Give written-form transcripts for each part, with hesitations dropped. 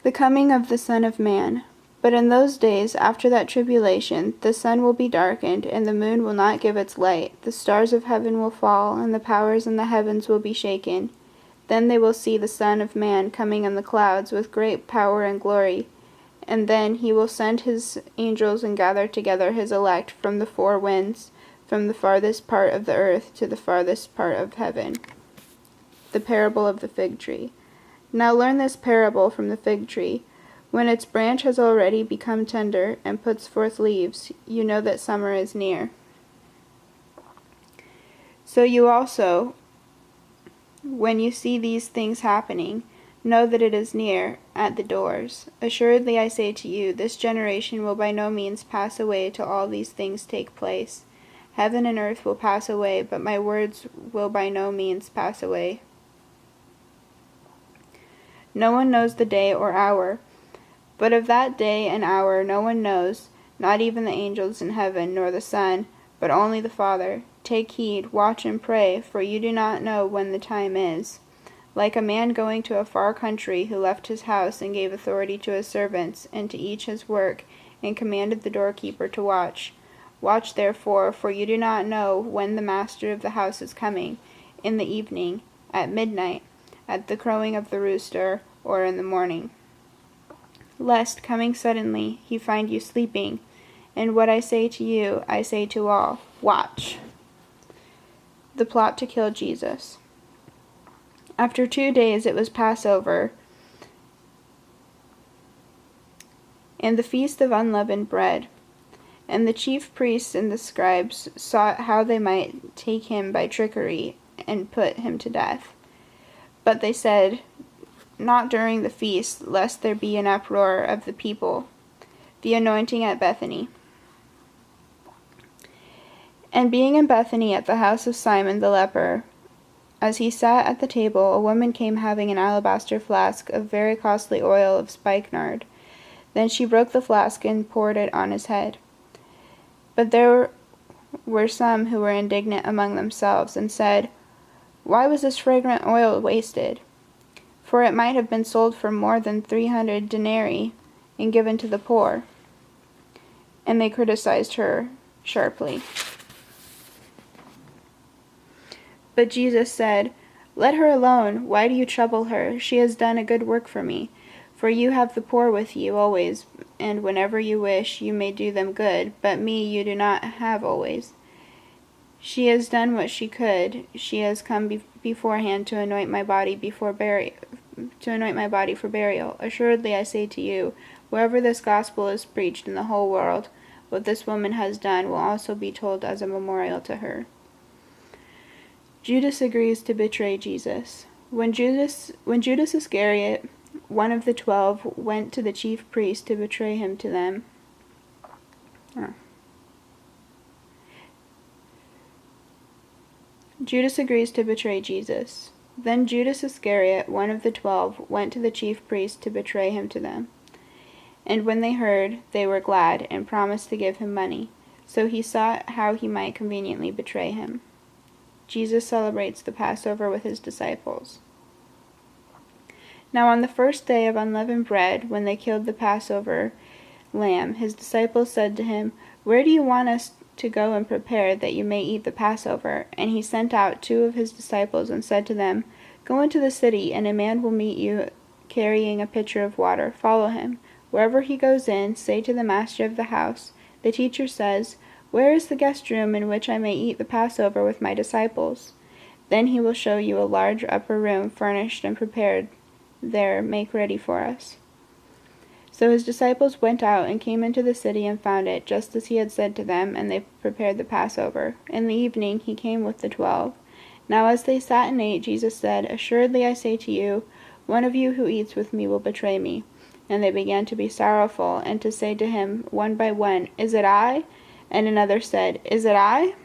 The coming of the Son of Man. But in those days, after that tribulation, the sun will be darkened, and the moon will not give its light. The stars of heaven will fall, and the powers in the heavens will be shaken. Then they will see the Son of Man coming in the clouds with great power and glory. And then he will send his angels and gather together his elect from the four winds, from the farthest part of the earth to the farthest part of heaven. The parable of the fig tree. Now learn this parable from the fig tree. When its branch has already become tender and puts forth leaves, you know that summer is near. So you also, when you see these things happening, know that it is near, at the doors. Assuredly I say to you, this generation will by no means pass away till all these things take place. Heaven and earth will pass away, but my words will by no means pass away. No one knows the day or hour, but of that day and hour no one knows, not even the angels in heaven, nor the Son, but only the Father. Take heed, watch and pray, for you do not know when the time is. Like a man going to a far country, who left his house and gave authority to his servants, and to each his work, and commanded the doorkeeper to watch. Watch therefore, for you do not know when the master of the house is coming, in the evening, at midnight, at the crowing of the rooster, or in the morning. Lest, coming suddenly, he find you sleeping. And what I say to you, I say to all, watch. The plot to kill Jesus. After 2 days it was Passover, and the feast of unleavened bread. And the chief priests and the scribes sought how they might take him by trickery and put him to death. But they said, not during the feast, lest there be an uproar of the people. The anointing at Bethany. And being in Bethany at the house of Simon the leper, as he sat at the table, a woman came having an alabaster flask of very costly oil of spikenard. Then she broke the flask and poured it on his head. But there were some who were indignant among themselves, and said, why was this fragrant oil wasted? For it might have been sold for more than 300 denarii and given to the poor. And they criticized her sharply. But Jesus said, let her alone. Why do you trouble her? She has done a good work for me. For you have the poor with you always, and whenever you wish, you may do them good, but me you do not have always. She has done what she could. She has come beforehand to anoint my body for burial. Assuredly I say to you, wherever this gospel is preached in the whole world, what this woman has done will also be told as a memorial to her. Judas agrees to betray Jesus. When Judas Iscariot, one of the 12, went to the chief priests to betray him to them. Judas agrees to betray Jesus. Then Judas Iscariot, one of the 12, went to the chief priests to betray him to them. And when they heard, they were glad, and promised to give him money. So he sought how he might conveniently betray him. Jesus celebrates the Passover with his disciples. Now on the first day of unleavened bread, when they killed the Passover lamb, his disciples said to him, where do you want us to go and prepare that you may eat the Passover? And he sent out 2 of his disciples and said to them, go into the city, and a man will meet you carrying a pitcher of water. Follow him. Wherever he goes in, say to the master of the house, the teacher says, where is the guest room in which I may eat the Passover with my disciples? Then he will show you a large upper room furnished and prepared. There, make ready for us. So his disciples went out and came into the city and found it, just as he had said to them, and they prepared the Passover. In the evening he came with the 12. Now as they sat and ate, Jesus said, assuredly I say to you, one of you who eats with me will betray me. And they began to be sorrowful, and to say to him one by one, is it I? And another said, is it I?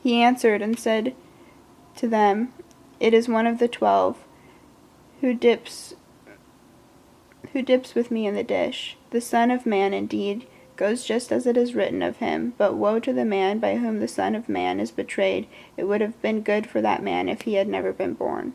He answered and said to them, it is one of the 12, who dips with me in the dish. The Son of Man indeed goes just as it is written of him, but woe to the man by whom the Son of Man is betrayed. It would have been good for that man if he had never been born.